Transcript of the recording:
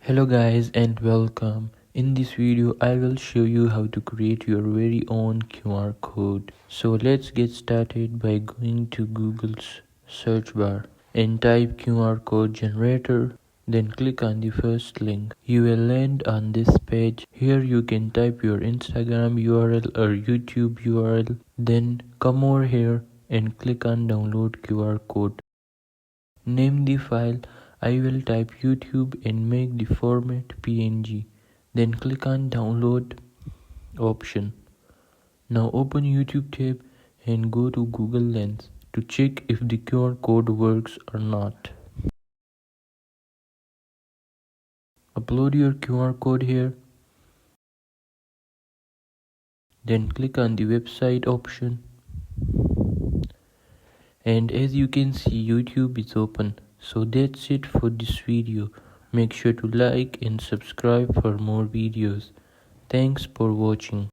Hello guys and welcome. In this video I will show you how to create your very own QR code. So let's get started by going to Google's search bar and type QR code generator. Then click on the first link. You will land on this page. Here you can type your Instagram URL or YouTube URL. Then come over here and click on download QR code. Name the file. I will type YouTube and make the format PNG. Then click on download option. Now open YouTube tab and go to Google Lens to check if the QR code works or not. Upload your QR code here. Then click on the website option. And as you can see, YouTube is open. So that's it for this video. Make sure to like and subscribe for more videos. Thanks for watching.